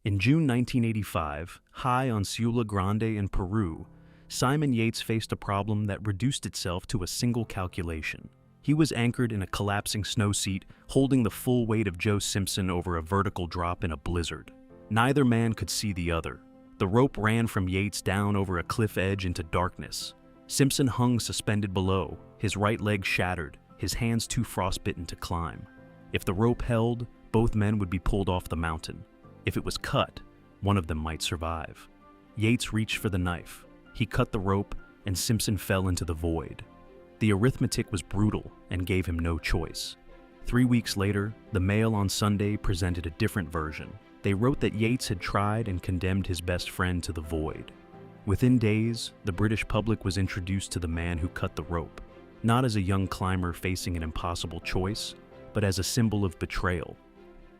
In June 1985, high on Siula Grande in Peru, Simon Yates faced a problem that reduced itself to a single calculation. He was anchored in a collapsing snow seat, holding the full weight of Joe Simpson over a vertical drop in a blizzard. Neither man could see the other. The rope ran from Yates down over a cliff edge into darkness. Simpson hung suspended below, his right leg shattered, his hands too frostbitten to climb. If the rope held, both men would be pulled off the mountain. If it was cut, one of them might survive. Yates reached for the knife. He cut the rope, and Simpson fell into the void. The arithmetic was brutal and gave him no choice. 3 weeks later, the Mail on Sunday presented a different version. They wrote that Yates had tried and condemned his best friend to the void. Within days, the British public was introduced to the man who cut the rope, not as a young climber facing an impossible choice, but as a symbol of betrayal.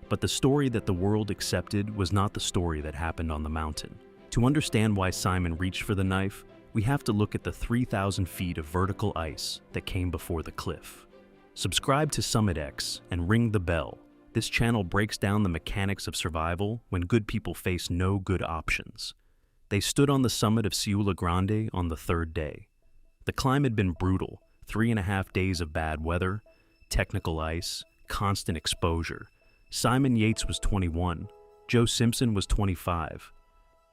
But the story that the world accepted was not the story that happened on the mountain. To understand why Simon reached for the knife, we have to look at the 3,000 feet of vertical ice that came before the cliff. Subscribe to Summit X and ring the bell. This channel breaks down the mechanics of survival when good people face no good options. They stood on the summit of Siula Grande on the third day. The climb had been brutal, 3.5 days of bad weather, technical ice, constant exposure. Simon Yates was 21, Joe Simpson was 25.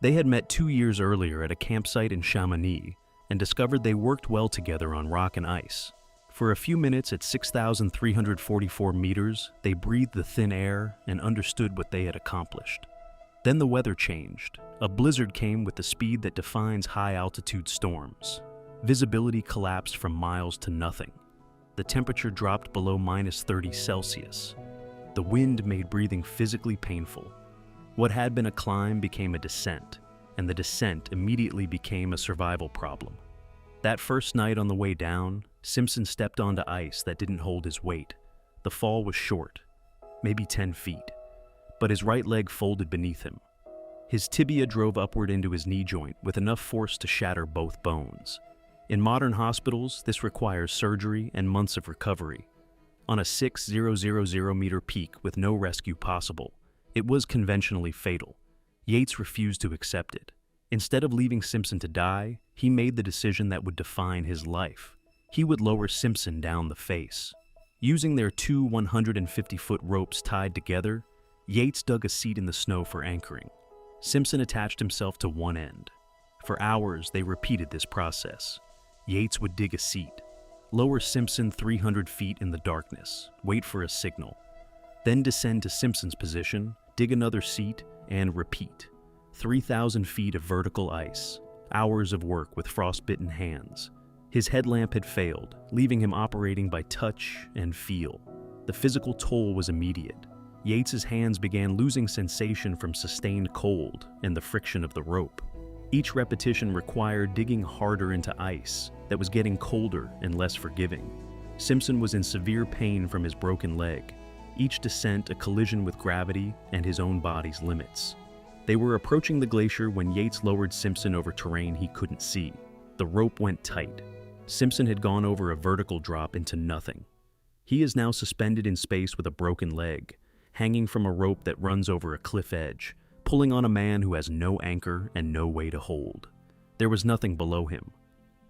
They had met 2 years earlier at a campsite in Chamonix and discovered they worked well together on rock and ice. For a few minutes at 6,344 meters, they breathed the thin air and understood what they had accomplished. Then the weather changed. A blizzard came with the speed that defines high-altitude storms. Visibility collapsed from miles to nothing. The temperature dropped below -30 Celsius. The wind made breathing physically painful. What had been a climb became a descent, and the descent immediately became a survival problem. That first night on the way down, Simpson stepped onto ice that didn't hold his weight. The fall was short, maybe 10 feet, but his right leg folded beneath him. His tibia drove upward into his knee joint with enough force to shatter both bones. In modern hospitals, this requires surgery and months of recovery. On a 6,000-meter peak with no rescue possible, it was conventionally fatal. Yates refused to accept it. Instead of leaving Simpson to die, he made the decision that would define his life. He would lower Simpson down the face. Using their two 150-foot ropes tied together, Yates dug a seat in the snow for anchoring. Simpson attached himself to one end. For hours, they repeated this process. Yates would dig a seat, lower Simpson 300 feet in the darkness, wait for a signal, then descend to Simpson's position, dig another seat, and repeat. 3,000 feet of vertical ice, hours of work with frostbitten hands. His headlamp had failed, leaving him operating by touch and feel. The physical toll was immediate. Yates's hands began losing sensation from sustained cold and the friction of the rope. Each repetition required digging harder into ice that was getting colder and less forgiving. Simpson was in severe pain from his broken leg. Each descent a collision with gravity and his own body's limits. They were approaching the glacier when Yates lowered Simpson over terrain he couldn't see. The rope went tight. Simpson had gone over a vertical drop into nothing. He is now suspended in space with a broken leg, hanging from a rope that runs over a cliff edge, pulling on a man who has no anchor and no way to hold. There was nothing below him.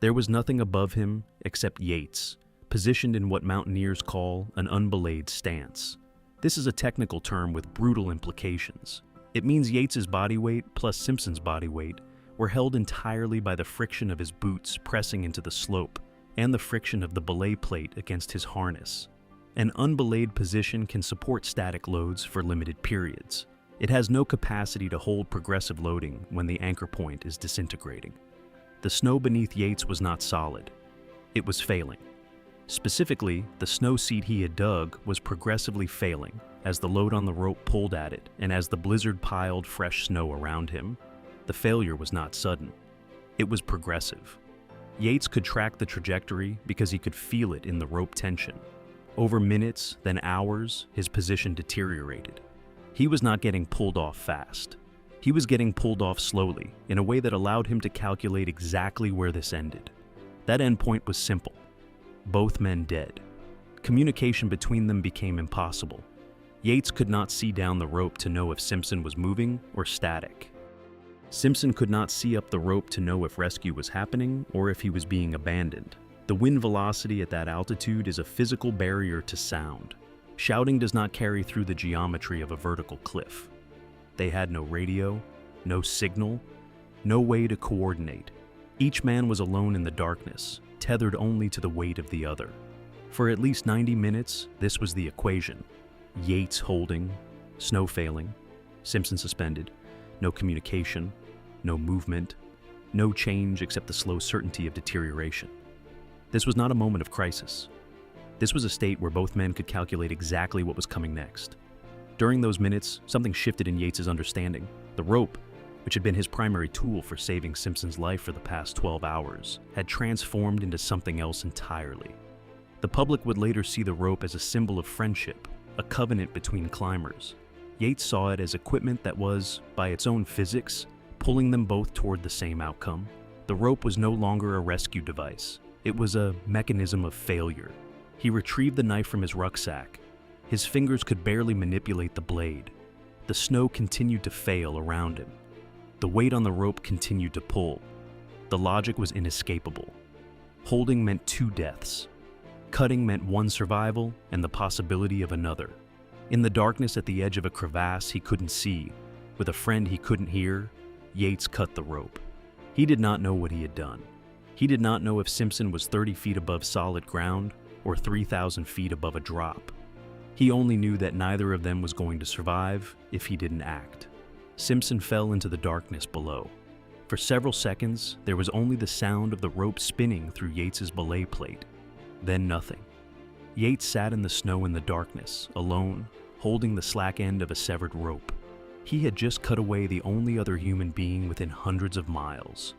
There was nothing above him except Yates, positioned in what mountaineers call an unbelayed stance. This is a technical term with brutal implications. It means Yates's body weight plus Simpson's body weight were held entirely by the friction of his boots pressing into the slope and the friction of the belay plate against his harness. An unbelayed position can support static loads for limited periods. It has no capacity to hold progressive loading when the anchor point is disintegrating. The snow beneath Yates was not solid. It was failing. Specifically, the snow seat he had dug was progressively failing as the load on the rope pulled at it and as the blizzard piled fresh snow around him. The failure was not sudden. It was progressive. Yates could track the trajectory because he could feel it in the rope tension. Over minutes, then hours, his position deteriorated. He was not getting pulled off fast. He was getting pulled off slowly, in a way that allowed him to calculate exactly where this ended. That endpoint was simple. Both men dead. Communication between them became impossible. Yates could not see down the rope to know if Simpson was moving or static. Simpson could not see up the rope to know if rescue was happening or if he was being abandoned. The wind velocity at that altitude is a physical barrier to sound. Shouting does not carry through the geometry of a vertical cliff. They had no radio, no signal, no way to coordinate. Each man was alone in the darkness, tethered only to the weight of the other. For at least 90 minutes, this was the equation. Yates holding, snow failing, Simpson suspended, no communication, no movement, no change except the slow certainty of deterioration. This was not a moment of crisis. This was a state where both men could calculate exactly what was coming next. During those minutes, something shifted in Yates's understanding. The rope, which had been his primary tool for saving Simpson's life for the past 12 hours, had transformed into something else entirely. The public would later see the rope as a symbol of friendship, a covenant between climbers. Yates saw it as equipment that was, by its own physics, pulling them both toward the same outcome. The rope was no longer a rescue device. It was a mechanism of failure. He retrieved the knife from his rucksack. His fingers could barely manipulate the blade. The snow continued to fail around him. The weight on the rope continued to pull. The logic was inescapable. Holding meant 2 deaths. Cutting meant 1 survival and the possibility of another. In the darkness at the edge of a crevasse he couldn't see, with a friend he couldn't hear, Yates cut the rope. He did not know what he had done. He did not know if Simpson was 30 feet above solid ground or 3,000 feet above a drop. He only knew that neither of them was going to survive if he didn't act. Simpson fell into the darkness below. For several seconds, there was only the sound of the rope spinning through Yates's belay plate. Then nothing. Yates sat in the snow in the darkness, alone, holding the slack end of a severed rope. He had just cut away the only other human being within hundreds of miles.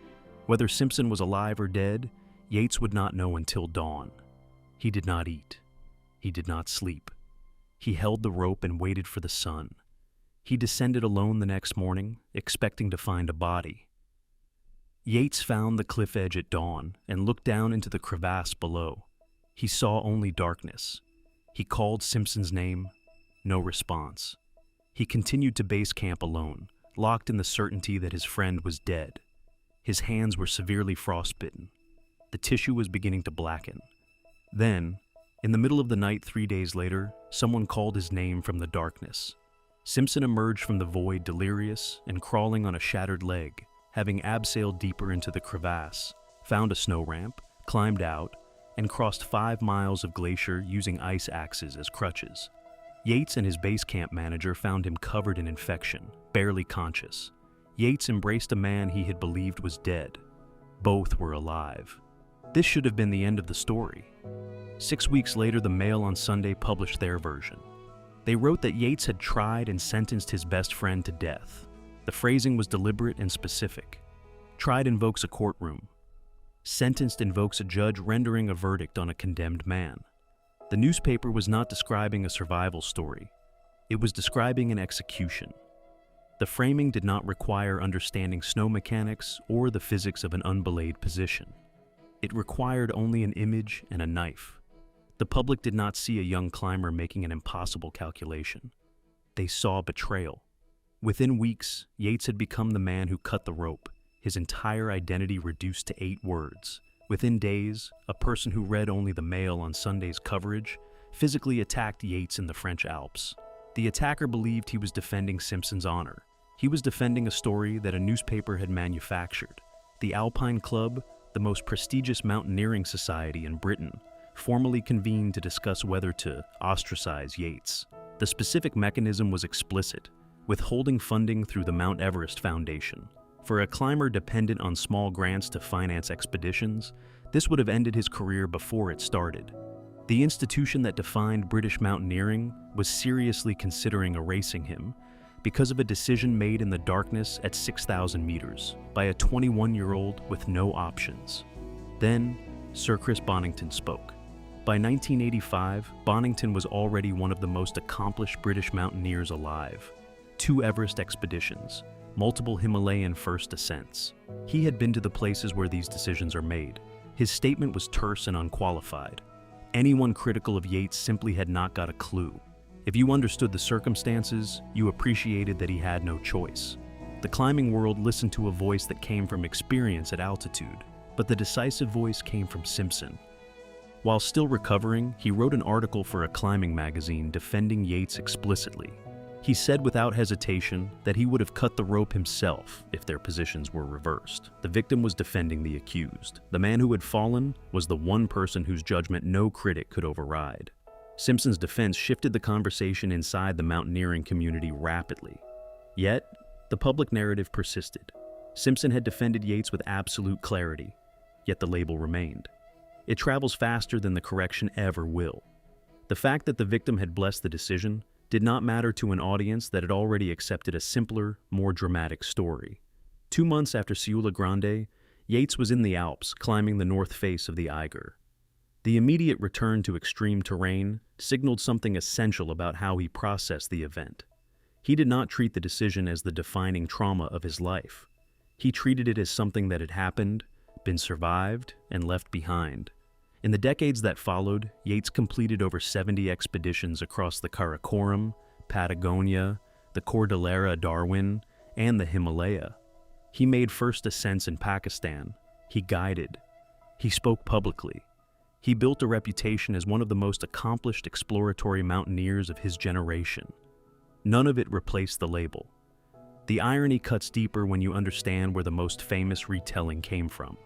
Whether Simpson was alive or dead, Yates would not know until dawn. He did not eat. He did not sleep. He held the rope and waited for the sun. He descended alone the next morning, expecting to find a body. Yates found the cliff edge at dawn and looked down into the crevasse below. He saw only darkness. He called Simpson's name. No response. He continued to base camp alone, locked in the certainty that his friend was dead. His hands were severely frostbitten. The tissue was beginning to blacken. Then, in the middle of the night 3 days later, someone called his name from the darkness. Simpson emerged from the void delirious and crawling on a shattered leg, having abseiled deeper into the crevasse, found a snow ramp, climbed out, and crossed 5 miles of glacier using ice axes as crutches. Yates and his base camp manager found him covered in infection, barely conscious. Yates embraced a man he had believed was dead. Both were alive. This should have been the end of the story. 6 weeks later, the Mail on Sunday published their version. They wrote that Yates had tried and sentenced his best friend to death. The phrasing was deliberate and specific. Tried invokes a courtroom. Sentenced invokes a judge rendering a verdict on a condemned man. The newspaper was not describing a survival story. It was describing an execution. The framing did not require understanding snow mechanics or the physics of an unbelayed position. It required only an image and a knife. The public did not see a young climber making an impossible calculation. They saw betrayal. Within weeks, Yates had become the man who cut the rope, his entire identity reduced to 8 words. Within days, a person who read only the Mail on Sunday's coverage physically attacked Yates in the French Alps. The attacker believed he was defending Simpson's honor. He was defending a story that a newspaper had manufactured. The Alpine Club, the most prestigious mountaineering society in Britain, formally convened to discuss whether to ostracize Yates. The specific mechanism was explicit, withholding funding through the Mount Everest Foundation. For a climber dependent on small grants to finance expeditions, this would have ended his career before it started. The institution that defined British mountaineering was seriously considering erasing him because of a decision made in the darkness at 6,000 meters by a 21-year-old with no options. Then, Sir Chris Bonington spoke. By 1985, Bonington was already one of the most accomplished British mountaineers alive. 2 Everest expeditions, multiple Himalayan first ascents. He had been to the places where these decisions are made. His statement was terse and unqualified. Anyone critical of Yates simply had not got a clue. If you understood the circumstances, you appreciated that he had no choice. The climbing world listened to a voice that came from experience at altitude, but the decisive voice came from Simpson. While still recovering, he wrote an article for a climbing magazine defending Yates explicitly. He said without hesitation that he would have cut the rope himself if their positions were reversed. The victim was defending the accused. The man who had fallen was the one person whose judgment no critic could override. Simpson's defense shifted the conversation inside the mountaineering community rapidly. Yet, the public narrative persisted. Simpson had defended Yates with absolute clarity, yet the label remained. It travels faster than the correction ever will. The fact that the victim had blessed the decision did not matter to an audience that had already accepted a simpler, more dramatic story. 2 months after Siula Grande, Yates was in the Alps climbing the north face of the Eiger. The immediate return to extreme terrain signaled something essential about how he processed the event. He did not treat the decision as the defining trauma of his life. He treated it as something that had happened, been survived, and left behind. In the decades that followed, Yates completed over 70 expeditions across the Karakoram, Patagonia, the Cordillera Darwin, and the Himalaya. He made first ascents in Pakistan. He guided. He spoke publicly. He built a reputation as one of the most accomplished exploratory mountaineers of his generation. None of it replaced the label. The irony cuts deeper when you understand where the most famous retelling came from.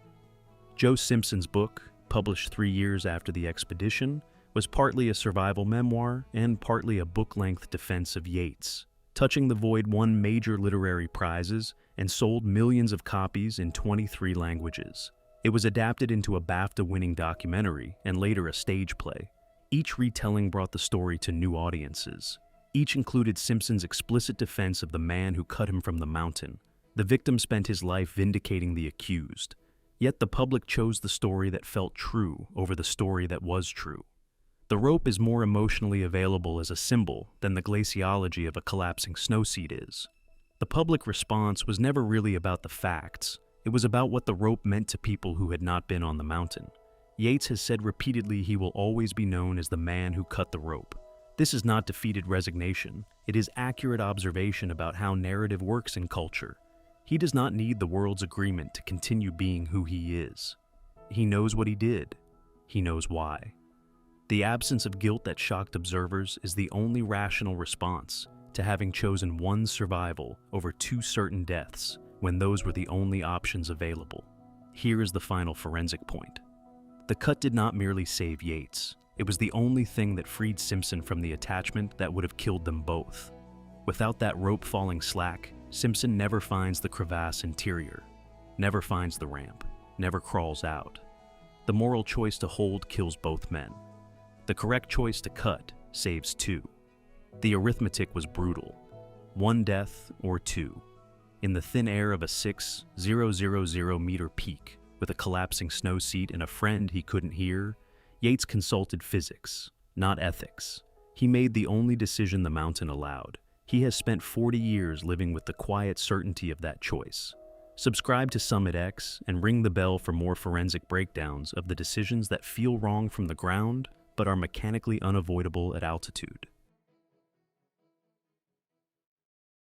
Joe Simpson's book, published 3 years after the expedition, was partly a survival memoir and partly a book-length defense of Yates. Touching the Void won major literary prizes and sold millions of copies in 23 languages. It was adapted into a BAFTA-winning documentary and later a stage play. Each retelling brought the story to new audiences. Each included Simpson's explicit defense of the man who cut him from the mountain. The victim spent his life vindicating the accused. Yet the public chose the story that felt true over the story that was true. The rope is more emotionally available as a symbol than the glaciology of a collapsing snowseat is. The public response was never really about the facts. It was about what the rope meant to people who had not been on the mountain. Yates has said repeatedly he will always be known as the man who cut the rope. This is not defeated resignation. It is accurate observation about how narrative works in culture. He does not need the world's agreement to continue being who he is. He knows what he did. He knows why. The absence of guilt that shocked observers is the only rational response to having chosen one survival over 2 certain deaths when those were the only options available. Here is the final forensic point. The cut did not merely save Yates. It was the only thing that freed Simpson from the attachment that would have killed them both. Without that rope falling slack, Simpson never finds the crevasse interior, never finds the ramp, never crawls out. The moral choice to hold kills both men. The correct choice to cut saves 2. The arithmetic was brutal. 1 death or 2. In the thin air of a 6,000-meter peak with a collapsing snow seat and a friend he couldn't hear, Yates consulted physics, not ethics. He made the only decision the mountain allowed. He has spent 40 years living with the quiet certainty of that choice. Subscribe to Summit X and ring the bell for more forensic breakdowns of the decisions that feel wrong from the ground but are mechanically unavoidable at altitude.